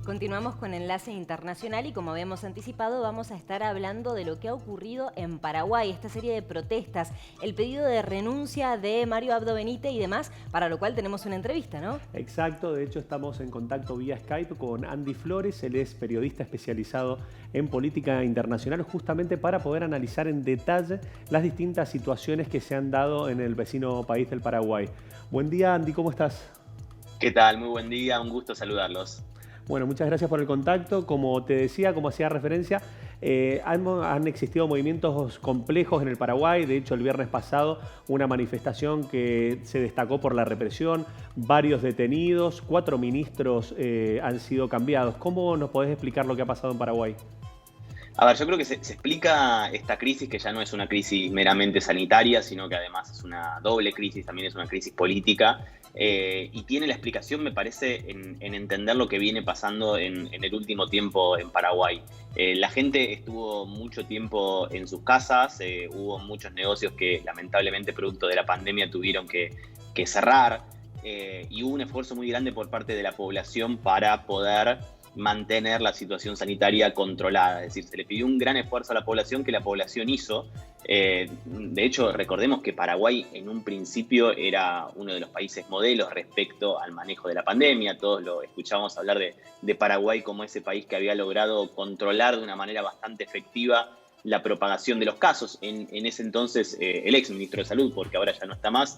Continuamos con Enlace Internacional y como habíamos anticipado vamos a estar hablando de lo que ha ocurrido en Paraguay, esta serie de protestas, el pedido de renuncia de Mario Abdo Benítez y demás, para lo cual tenemos una entrevista, ¿no? Exacto, de hecho estamos en contacto vía Skype con Andy Flores, él es periodista especializado en política internacional, justamente para poder analizar en detalle las distintas situaciones que se han dado en el vecino país del Paraguay. Buen día, Andy, ¿cómo estás? ¿Qué tal? Muy buen día, un gusto saludarlos. Bueno, muchas gracias por el contacto. Como te decía, como hacía referencia, han existido movimientos complejos en el Paraguay. De hecho, el viernes pasado, una manifestación que se destacó por la represión, varios detenidos, 4 ministros han sido cambiados. ¿Cómo nos podés explicar lo que ha pasado en Paraguay? A ver, yo creo que se explica esta crisis, que ya no es una crisis meramente sanitaria, sino que además es una doble crisis, también es una crisis política, y tiene la explicación, me parece, en entender lo que viene pasando en el último tiempo en Paraguay. La gente estuvo mucho tiempo en sus casas, hubo muchos negocios que lamentablemente producto de la pandemia tuvieron que cerrar, y hubo un esfuerzo muy grande por parte de la población para poder mantener la situación sanitaria controlada. Es decir, se le pidió un gran esfuerzo a la población que la población hizo. De hecho, recordemos que Paraguay en un principio era uno de los países modelos respecto al manejo de la pandemia. Todos lo escuchábamos hablar de Paraguay como ese país que había logrado controlar de una manera bastante efectiva la propagación de los casos. En ese entonces, el ex ministro de Salud, porque ahora ya no está más,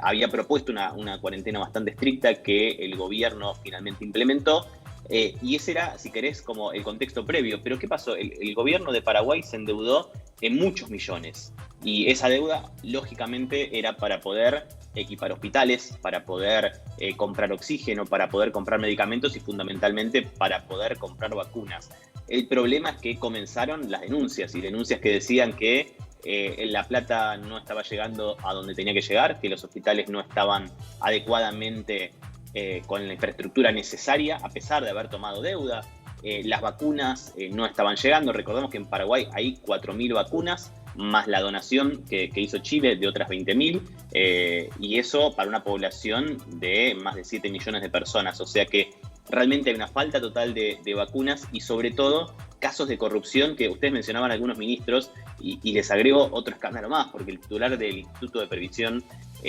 había propuesto una cuarentena bastante estricta que el gobierno finalmente implementó. Y ese era, si querés, como el contexto previo. Pero ¿qué pasó? El gobierno de Paraguay se endeudó en muchos millones. Y esa deuda, lógicamente, era para poder equipar hospitales, para poder comprar oxígeno, para poder comprar medicamentos y fundamentalmente para poder comprar vacunas. El problema es que comenzaron las denuncias, y denuncias que decían que la plata no estaba llegando a donde tenía que llegar, que los hospitales no estaban adecuadamente con la infraestructura necesaria, a pesar de haber tomado deuda. Las vacunas no estaban llegando. Recordemos que en Paraguay hay 4.000 vacunas, más la donación que hizo Chile de otras 20.000, y eso para una población de más de 7 millones de personas. O sea que realmente hay una falta total de vacunas y sobre todo casos de corrupción que ustedes mencionaban algunos ministros y les agrego otro escándalo más, porque el titular del Instituto de Previsión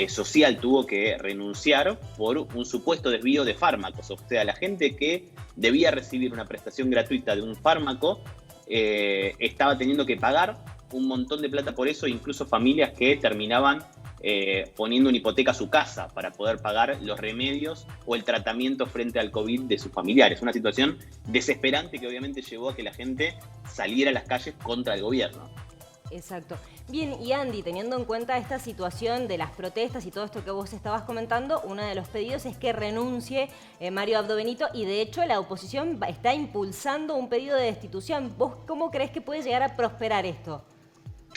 Social tuvo que renunciar por un supuesto desvío de fármacos. O sea, la gente que debía recibir una prestación gratuita de un fármaco estaba teniendo que pagar un montón de plata por eso, incluso familias que terminaban poniendo una hipoteca a su casa para poder pagar los remedios o el tratamiento frente al COVID de sus familiares. Una situación desesperante que obviamente llevó a que la gente saliera a las calles contra el gobierno. Exacto. Bien, y Andy, teniendo en cuenta esta situación de las protestas y todo esto que vos estabas comentando, uno de los pedidos es que renuncie Mario Abdo Benito y de hecho la oposición está impulsando un pedido de destitución. ¿Vos cómo creés que puede llegar a prosperar esto?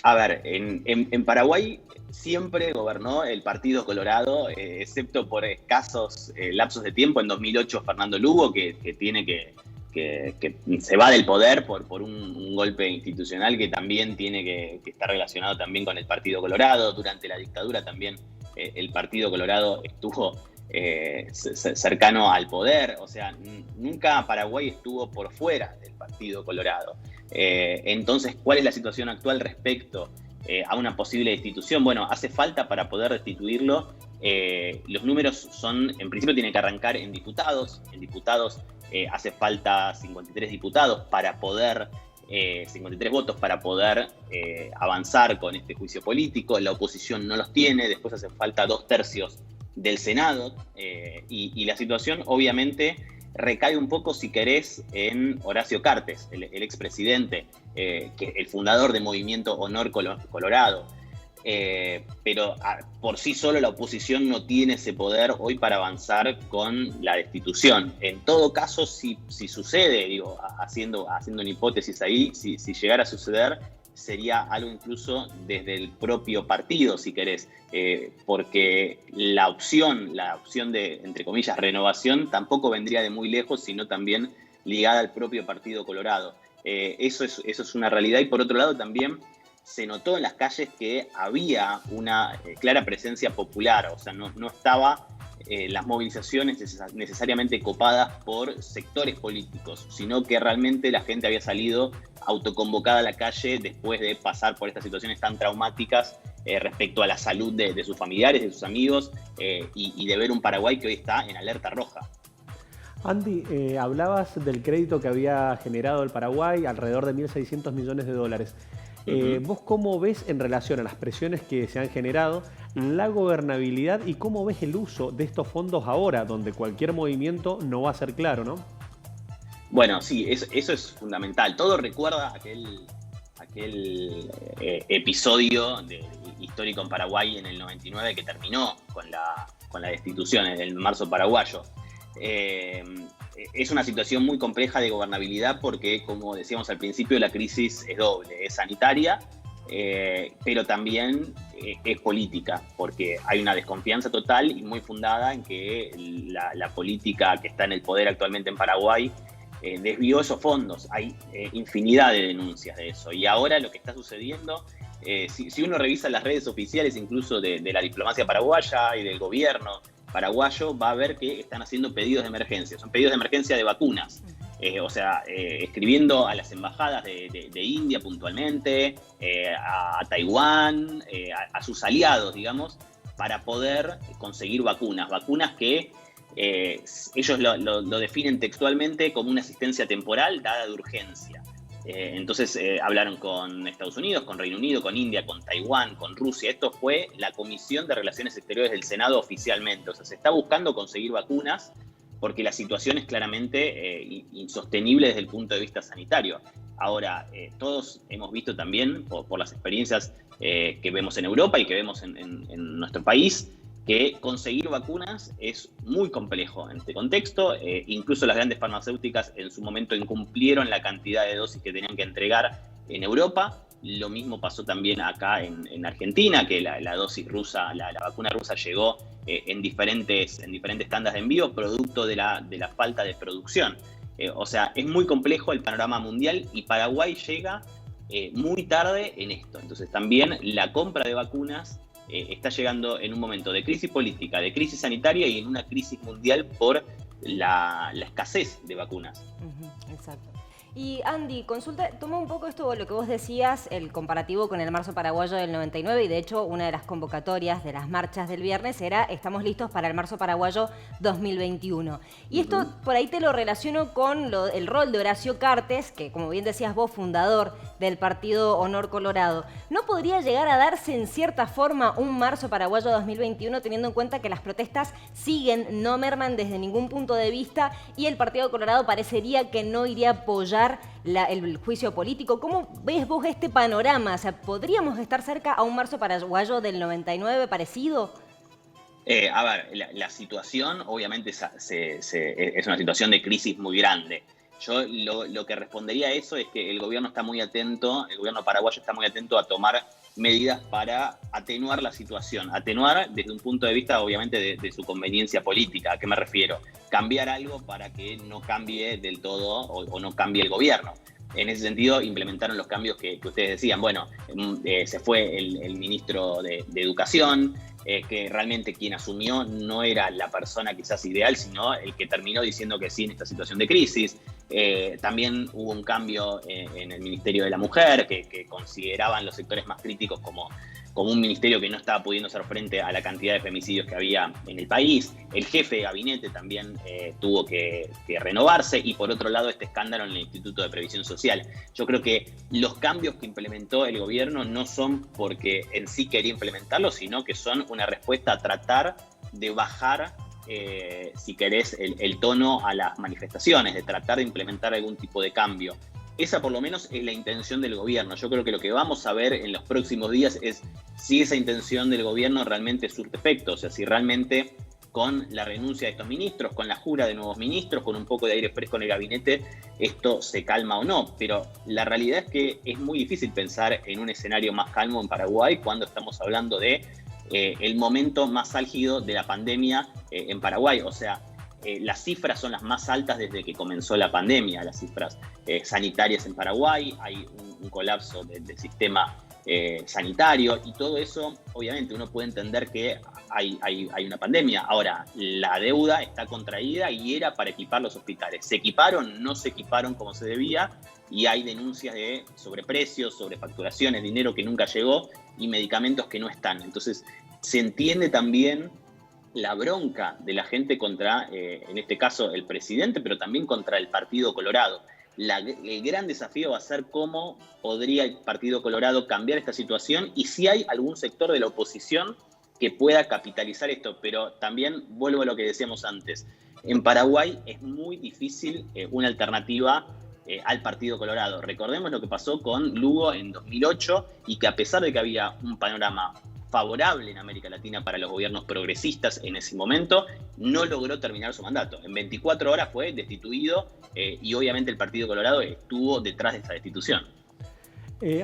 A ver, en Paraguay siempre gobernó el Partido Colorado, excepto por escasos lapsos de tiempo. En 2008 Fernando Lugo, que se va del poder por un golpe institucional que también tiene que estar relacionado también con el Partido Colorado. Durante la dictadura también el Partido Colorado estuvo cercano al poder. O sea, nunca Paraguay estuvo por fuera del Partido Colorado. Entonces, ¿cuál es la situación actual respecto a una posible destitución? Bueno, hace falta para poder destituirlo. Los números son, en principio tiene que arrancar en diputados. En diputados hace falta 53 diputados para poder, 53 votos para poder avanzar con este juicio político. La oposición no los tiene. Después hace falta 2/3 del Senado. Y la situación, obviamente, recae un poco, si querés, en Horacio Cartes, el expresidente, que el fundador de Movimiento Honor Colorado. Pero por sí solo la oposición no tiene ese poder hoy para avanzar con la destitución. En todo caso, si sucede, digo, haciendo una hipótesis ahí, si llegara a suceder, sería algo incluso desde el propio partido, si querés, porque la opción de, entre comillas, renovación tampoco vendría de muy lejos, sino también ligada al propio Partido Colorado. Eso es una realidad y por otro lado también se notó en las calles que había una clara presencia popular, o sea, no estaba las movilizaciones necesariamente copadas por sectores políticos, sino que realmente la gente había salido autoconvocada a la calle después de pasar por estas situaciones tan traumáticas respecto a la salud de sus familiares, de sus amigos, y de ver un Paraguay que hoy está en alerta roja. Andy, hablabas del crédito que había generado el Paraguay, alrededor de 1.600 millones de dólares. ¿Vos cómo ves en relación a las presiones que se han generado la gobernabilidad y cómo ves el uso de estos fondos ahora, donde cualquier movimiento no va a ser claro, ¿no? Bueno, sí, eso es fundamental. Todo recuerda aquel episodio histórico en Paraguay en el 99 que terminó con la destitución en el marzo paraguayo. Es una situación muy compleja de gobernabilidad porque, como decíamos al principio, la crisis es doble, es sanitaria, pero también es política, porque hay una desconfianza total y muy fundada en que la política que está en el poder actualmente en Paraguay desvió esos fondos. Hay infinidad de denuncias de eso, y ahora lo que está sucediendo, si uno revisa las redes oficiales incluso de la diplomacia paraguaya y del gobierno paraguayo, va a ver que están haciendo pedidos de emergencia. Son pedidos de emergencia de vacunas. Escribiendo a las embajadas de India puntualmente, a Taiwán, a sus aliados, digamos, para poder conseguir vacunas que ellos lo definen textualmente como una asistencia temporal dada de urgencia. Entonces hablaron con Estados Unidos, con Reino Unido, con India, con Taiwán, con Rusia. Esto fue la Comisión de Relaciones Exteriores del Senado oficialmente. O sea, se está buscando conseguir vacunas porque la situación es claramente insostenible desde el punto de vista sanitario. Ahora, todos hemos visto también, por las experiencias que vemos en Europa y que vemos en nuestro país, que conseguir vacunas es muy complejo en este contexto. Incluso las grandes farmacéuticas en su momento incumplieron la cantidad de dosis que tenían que entregar en Europa. Lo mismo pasó también acá en Argentina, que la dosis rusa, la vacuna rusa llegó en diferentes tandas de envío, producto de la falta de producción. O sea, es muy complejo el panorama mundial y Paraguay llega muy tarde en esto. Entonces también la compra de vacunas está llegando en un momento de crisis política, de crisis sanitaria y en una crisis mundial por la escasez de vacunas. Exacto. Y Andy, consulta, toma un poco esto lo que vos decías, el comparativo con el marzo paraguayo del 99, y de hecho una de las convocatorias de las marchas del viernes era estamos listos para el marzo paraguayo 2021. Y esto por ahí te lo relaciono con el rol de Horacio Cartes, que como bien decías vos, fundador del partido Honor Colorado. ¿No podría llegar a darse en cierta forma un marzo paraguayo 2021 teniendo en cuenta que las protestas siguen, no merman desde ningún punto de vista y el Partido Colorado parecería que no iría a apoyar el juicio político? ¿Cómo ves vos este panorama? O sea, ¿podríamos estar cerca a un marzo paraguayo del 99 parecido? A ver, la situación obviamente es una situación de crisis muy grande. Yo lo que respondería a eso es que el gobierno está muy atento, el gobierno paraguayo está muy atento a tomar medidas para atenuar la situación. Atenuar desde un punto de vista, obviamente, de su conveniencia política. ¿A qué me refiero? Cambiar algo para que no cambie del todo o no cambie el gobierno. En ese sentido, implementaron los cambios que ustedes decían. Bueno, se fue el ministro de Educación, que realmente quien asumió no era la persona quizás ideal, sino el que terminó diciendo que sí en esta situación de crisis. También hubo un cambio en el Ministerio de la Mujer, que consideraban los sectores más críticos como un ministerio que no estaba pudiendo hacer frente a la cantidad de femicidios que había en el país. El jefe de gabinete también tuvo que renovarse, y por otro lado este escándalo en el Instituto de Previsión Social. Yo creo que los cambios que implementó el gobierno no son porque en sí quería implementarlos, sino que son una respuesta a tratar de bajar, si querés, el tono a las manifestaciones, de tratar de implementar algún tipo de cambio. Esa por lo menos es la intención del gobierno. Yo creo que lo que vamos a ver en los próximos días es si esa intención del gobierno realmente surte efecto, o sea, si realmente con la renuncia de estos ministros, con la jura de nuevos ministros, con un poco de aire fresco en el gabinete, esto se calma o no. Pero la realidad es que es muy difícil pensar en un escenario más calmo en Paraguay cuando estamos hablando de el momento más álgido de la pandemia en Paraguay. O sea, las cifras son las más altas desde que comenzó la pandemia, las cifras sanitarias en Paraguay. Hay un colapso del sistema sanitario, y todo eso, obviamente, uno puede entender que hay una pandemia. Ahora, la deuda está contraída y era para equipar los hospitales. ¿Se equiparon? No se equiparon como se debía y hay denuncias de sobreprecios, sobrefacturaciones, dinero que nunca llegó y medicamentos que no están. Entonces, se entiende también la bronca de la gente contra, en este caso, el presidente, pero también contra el Partido Colorado. El gran desafío va a ser cómo podría el Partido Colorado cambiar esta situación y si hay algún sector de la oposición que pueda capitalizar esto. Pero también vuelvo a lo que decíamos antes. En Paraguay es muy difícil una alternativa al Partido Colorado. Recordemos lo que pasó con Lugo en 2008 y que a pesar de que había un panorama favorable en América Latina para los gobiernos progresistas en ese momento, no logró terminar su mandato. En 24 horas fue destituido y obviamente el Partido Colorado estuvo detrás de esta destitución.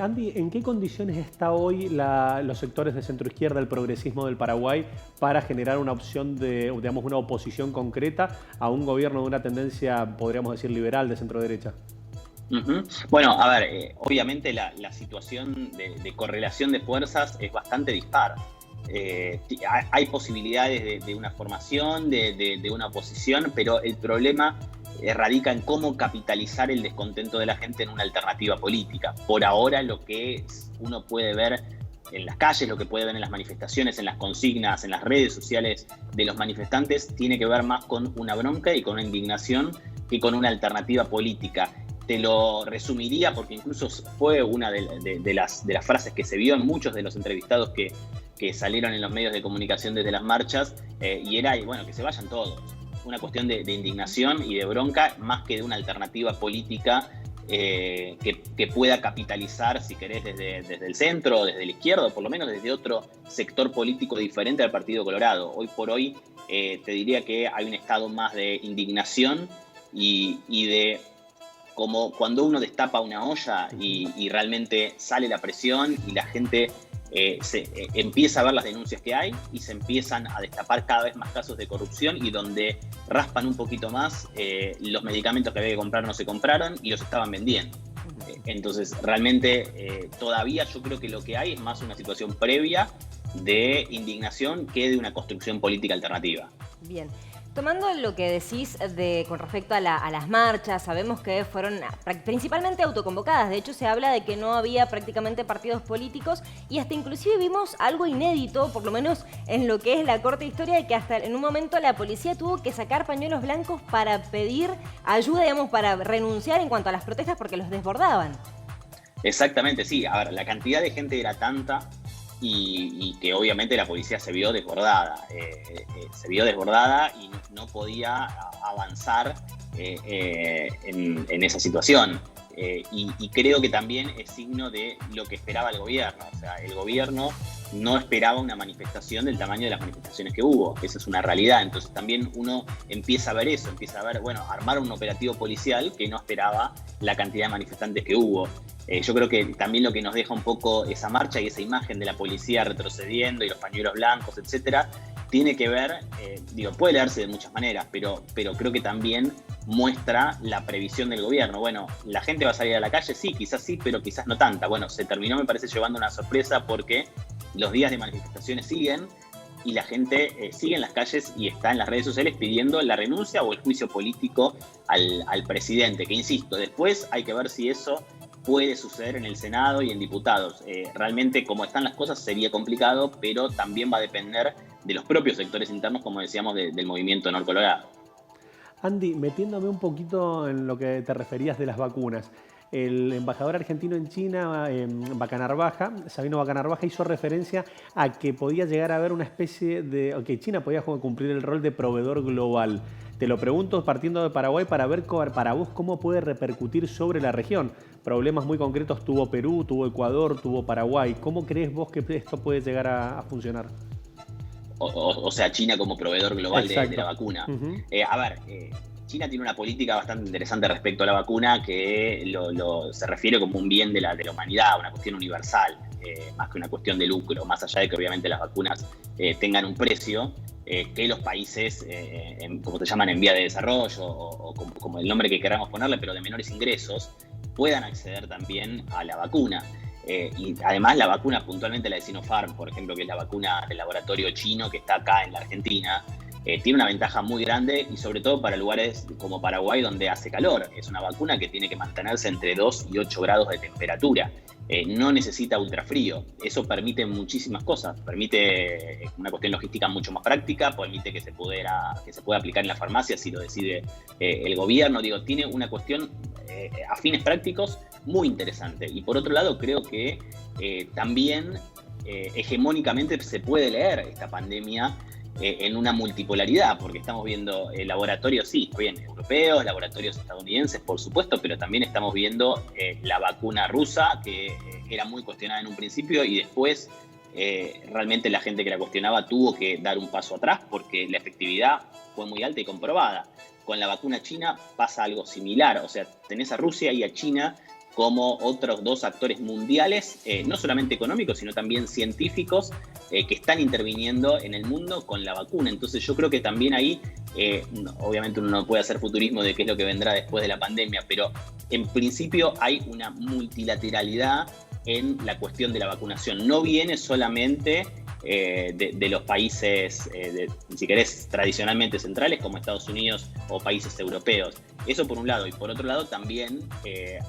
Andy, ¿en qué condiciones está hoy los sectores de centroizquierda, el progresismo del Paraguay, para generar una opción de, digamos, una oposición concreta a un gobierno de una tendencia, podríamos decir, liberal de centro-derecha? Bueno, a ver, obviamente la situación de correlación de fuerzas es bastante dispar. Hay posibilidades de una formación, de una oposición, pero el problema radica en cómo capitalizar el descontento de la gente en una alternativa política. Por ahora lo que uno puede ver en las calles, lo que puede ver en las manifestaciones, en las consignas, en las redes sociales de los manifestantes, tiene que ver más con una bronca y con una indignación que con una alternativa política. Te lo resumiría porque incluso fue una de las frases que se vio en muchos de los entrevistados que salieron en los medios de comunicación desde las marchas, y era, bueno, que se vayan todos. Una cuestión de indignación y de bronca más que de una alternativa política que pueda capitalizar, si querés, desde el centro o desde la izquierda, o por lo menos desde otro sector político diferente al Partido Colorado. Hoy por hoy te diría que hay un estado más de indignación y de como cuando uno destapa una olla y realmente sale la presión y la gente empieza a ver las denuncias que hay y se empiezan a destapar cada vez más casos de corrupción y donde raspan un poquito más, los medicamentos que había que comprar no se compraron y los estaban vendiendo. Entonces realmente todavía yo creo que lo que hay es más una situación previa de indignación que de una construcción política alternativa. Bien. Tomando lo que decís con respecto a las marchas, sabemos que fueron principalmente autoconvocadas. De hecho, se habla de que no había prácticamente partidos políticos y hasta inclusive vimos algo inédito, por lo menos en lo que es la corta historia, de que hasta en un momento la policía tuvo que sacar pañuelos blancos para pedir ayuda, digamos, para renunciar en cuanto a las protestas porque los desbordaban. Exactamente, sí. A ver, la cantidad de gente era tanta y que obviamente la policía se vio desbordada. Se vio desbordada y no podía avanzar en esa situación. Y creo que también es signo de lo que esperaba el gobierno. O sea, el gobierno no esperaba una manifestación del tamaño de las manifestaciones que hubo. Esa es una realidad. Entonces también uno empieza a ver eso, empieza a ver, bueno, armar un operativo policial que no esperaba la cantidad de manifestantes que hubo. Yo creo que también lo que nos deja un poco esa marcha y esa imagen de la policía retrocediendo y los pañuelos blancos, etcétera, tiene que ver, puede leerse de muchas maneras, pero creo que también muestra la previsión del gobierno. Bueno, ¿la gente va a salir a la calle? Sí, pero quizás no tanta. Bueno, se terminó, me parece, llevando una sorpresa porque los días de manifestaciones siguen y la gente sigue en las calles y está en las redes sociales pidiendo la renuncia o el juicio político al presidente, que insisto, después hay que ver si eso puede suceder en el Senado y en diputados. Realmente, como están las cosas, sería complicado, pero también va a depender de los propios sectores internos, como decíamos, del movimiento Norcolorado. Andy, metiéndome un poquito en lo que te referías de las vacunas. El embajador argentino en China, Sabino Bacanarvaja, hizo referencia a que podía llegar a haber una especie de... que China podía cumplir el rol de proveedor global. Te lo pregunto partiendo de Paraguay para ver para vos cómo puede repercutir sobre la región. Problemas muy concretos tuvo Perú, tuvo Ecuador, tuvo Paraguay. ¿Cómo crees vos que esto puede llegar a funcionar? O sea, China como proveedor global de la vacuna. China tiene una política bastante interesante respecto a la vacuna que se refiere como un bien de la humanidad, una cuestión universal, más que una cuestión de lucro, más allá de que obviamente las vacunas tengan un precio, que los países, como se llaman, en vía de desarrollo o como el nombre que queramos ponerle, pero de menores ingresos, puedan acceder también a la vacuna. Y además la vacuna, puntualmente la de Sinopharm, por ejemplo, que es la vacuna del laboratorio chino que está acá en la Argentina, tiene una ventaja muy grande y sobre todo para lugares como Paraguay donde hace calor. Es una vacuna que tiene que mantenerse entre 2 y 8 grados de temperatura. No necesita ultrafrío. Eso permite muchísimas cosas. Permite una cuestión logística mucho más práctica, permite que se pueda aplicar en la farmacia si lo decide el gobierno. Digo, tiene una cuestión a fines prácticos muy interesante. Y por otro lado, creo que también hegemónicamente se puede leer esta pandemia en una multipolaridad, porque estamos viendo laboratorios, sí, bien, europeos, laboratorios estadounidenses, por supuesto, pero también estamos viendo la vacuna rusa, que era muy cuestionada en un principio y después realmente la gente que la cuestionaba tuvo que dar un paso atrás porque la efectividad fue muy alta y comprobada. Con la vacuna china pasa algo similar, o sea, tenés a Rusia y a China como otros dos actores mundiales, no solamente económicos, sino también científicos, que están interviniendo en el mundo con la vacuna. Entonces yo creo que también ahí, obviamente uno no puede hacer futurismo de qué es lo que vendrá después de la pandemia, pero en principio hay una multilateralidad en la cuestión de la vacunación. No viene solamente de los países, si querés, tradicionalmente centrales como Estados Unidos o países europeos. Eso por un lado. Y por otro lado también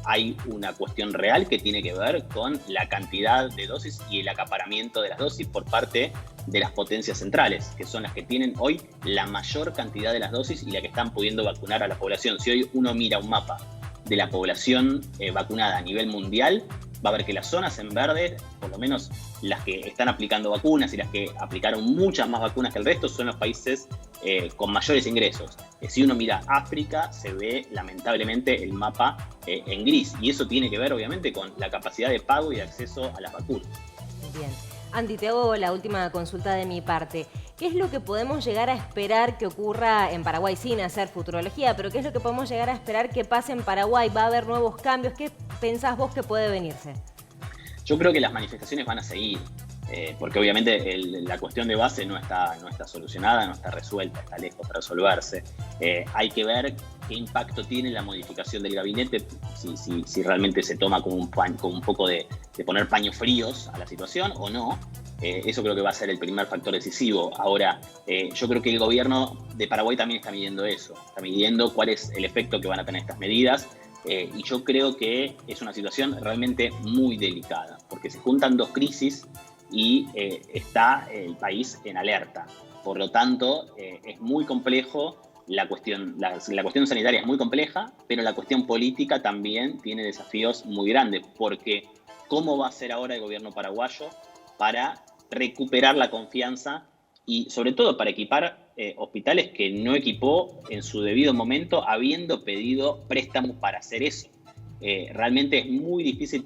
hay una cuestión real que tiene que ver con la cantidad de dosis y el acaparamiento de las dosis por parte de las potencias centrales, que son las que tienen hoy la mayor cantidad de las dosis y la que están pudiendo vacunar a la población. Si hoy uno mira un mapa de la población vacunada a nivel mundial, va a ver que las zonas en verde, por lo menos las que están aplicando vacunas y las que aplicaron muchas más vacunas que el resto, son los países con mayores ingresos. Si uno mira África, se ve lamentablemente el mapa en gris. Y eso tiene que ver obviamente con la capacidad de pago y de acceso a las vacunas. Bien. Andy, te hago la última consulta de mi parte. ¿Qué es lo que podemos llegar a esperar que ocurra en Paraguay sin hacer futurología? Pero ¿qué es lo que podemos llegar a esperar que pase en Paraguay? ¿Va a haber nuevos cambios? ¿Qué pensás vos que puede venirse? Yo creo que las manifestaciones van a seguir, porque obviamente la cuestión de base no está solucionada, no está resuelta, está lejos de resolverse. Hay que ver qué impacto tiene la modificación del gabinete, si realmente se toma como un poco de poner paños fríos a la situación o no. Eso creo que va a ser el primer factor decisivo. Ahora, yo creo que el gobierno de Paraguay también está midiendo eso, está midiendo cuál es el efecto que van a tener estas medidas. Y yo creo que es una situación realmente muy delicada, porque se juntan dos crisis y está el país en alerta. Por lo tanto, es muy complejo la cuestión sanitaria es muy compleja, pero la cuestión política también tiene desafíos muy grandes, porque ¿cómo va a ser ahora el gobierno paraguayo para recuperar la confianza y sobre todo para equipar hospitales que no equipó en su debido momento, habiendo pedido préstamos para hacer eso? Realmente es muy difícil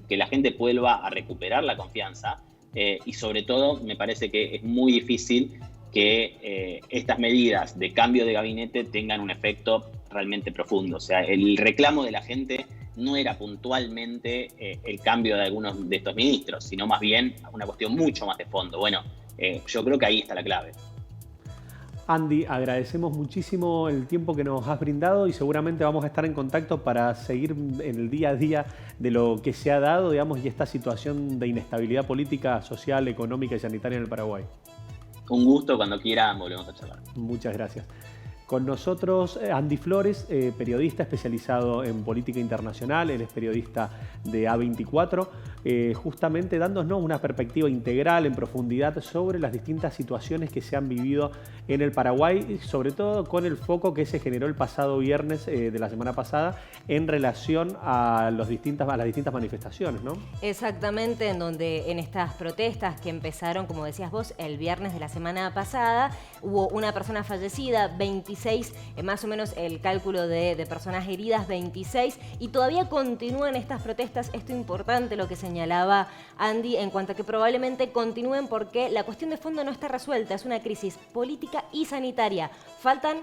que la gente vuelva a recuperar la confianza y sobre todo me parece que es muy difícil que estas medidas de cambio de gabinete tengan un efecto realmente profundo. O sea, el reclamo de la gente no era puntualmente el cambio de algunos de estos ministros, sino más bien una cuestión mucho más de fondo. Bueno, yo creo que ahí está la clave. Andy, agradecemos muchísimo el tiempo que nos has brindado y seguramente vamos a estar en contacto para seguir en el día a día de lo que se ha dado, digamos, y esta situación de inestabilidad política, social, económica y sanitaria en el Paraguay. Un gusto, cuando quieran volvemos a charlar. Muchas gracias. Con nosotros Andy Flores, periodista especializado en política internacional, él es periodista de A24, justamente dándonos una perspectiva integral en profundidad sobre las distintas situaciones que se han vivido en el Paraguay, sobre todo con el foco que se generó el pasado viernes de la semana pasada en relación a las distintas manifestaciones, ¿no? Exactamente, en estas protestas que empezaron, como decías vos, el viernes de la semana pasada, hubo una persona fallecida, 26, más o menos el cálculo de personas heridas, 26, y todavía continúan estas protestas. Esto es importante lo que señalaba Andy en cuanto a que probablemente continúen porque la cuestión de fondo no está resuelta, es una crisis política y sanitaria. Faltan,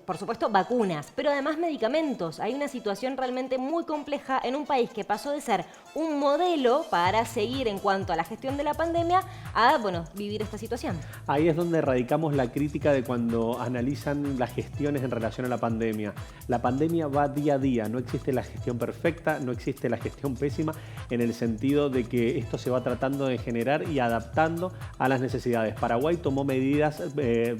por supuesto, vacunas, pero además medicamentos. Hay una situación realmente muy compleja en un país que pasó de ser un modelo para seguir en cuanto a la gestión de la pandemia a, vivir esta situación. Ahí es donde radicamos la crítica de cuando analizan son las gestiones en relación a la pandemia. La pandemia va día a día, no existe la gestión perfecta, no existe la gestión pésima, en el sentido de que esto se va tratando de generar y adaptando a las necesidades. Paraguay tomó medidas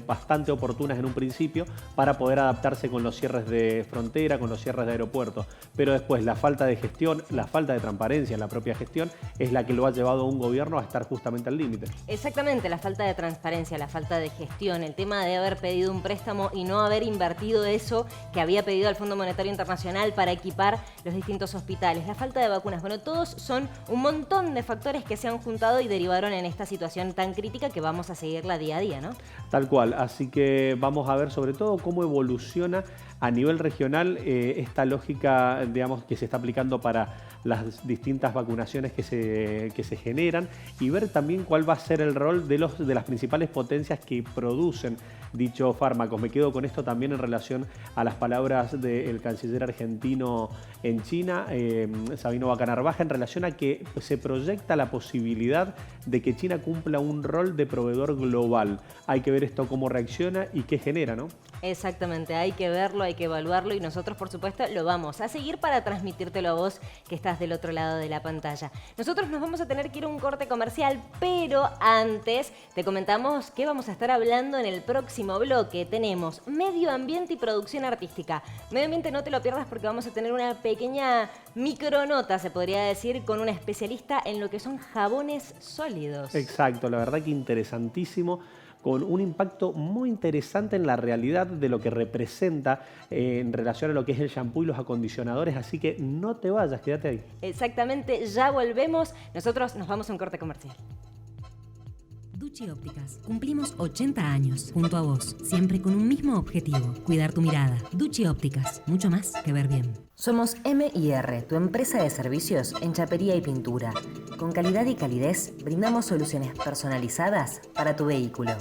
bastante oportunas en un principio para poder adaptarse con los cierres de frontera, con los cierres de aeropuertos, pero después la falta de gestión, la falta de transparencia en la propia gestión es la que lo ha llevado a un gobierno a estar justamente al límite. Exactamente, la falta de transparencia, la falta de gestión, el tema de haber pedido un préstamo y no haber invertido eso que había pedido al Fondo Monetario Internacional para equipar los distintos hospitales, la falta de vacunas. Bueno, todos son un montón de factores que se han juntado y derivaron en esta situación tan crítica que vamos a seguirla día a día, ¿no? Tal cual, así que vamos a ver sobre todo cómo evoluciona a nivel regional esta lógica, digamos, que se está aplicando para las distintas vacunaciones que se generan y ver también cuál va a ser el rol de las principales potencias que producen dichos fármacos. Me quedo con esto también en relación a las palabras del canciller argentino en China, Sabino Bacanarvaja, en relación a que se proyecta la posibilidad de que China cumpla un rol de proveedor global. Hay que ver esto cómo reacciona y qué genera, ¿no? Exactamente, hay que verlo, hay que evaluarlo y nosotros, por supuesto, lo vamos a seguir para transmitírtelo a vos que estás del otro lado de la pantalla. Nosotros nos vamos a tener que ir a un corte comercial, pero antes te comentamos que vamos a estar hablando en el próximo bloque. Tenemos medio ambiente y producción artística. Medio ambiente no te lo pierdas porque vamos a tener una pequeña micronota, se podría decir, con una especialista en lo que son jabones sólidos. Exacto, la verdad que interesantísimo, con un impacto muy interesante en la realidad de lo que representa en relación a lo que es el shampoo y los acondicionadores, así que no te vayas, quédate ahí. Exactamente, ya volvemos. Nosotros nos vamos a un corte comercial. Ducci Ópticas. Cumplimos 80 años junto a vos, siempre con un mismo objetivo, cuidar tu mirada. Ducci Ópticas, mucho más que ver bien. Somos M&R, tu empresa de servicios en chapería y pintura. Con calidad y calidez, brindamos soluciones personalizadas para tu vehículo.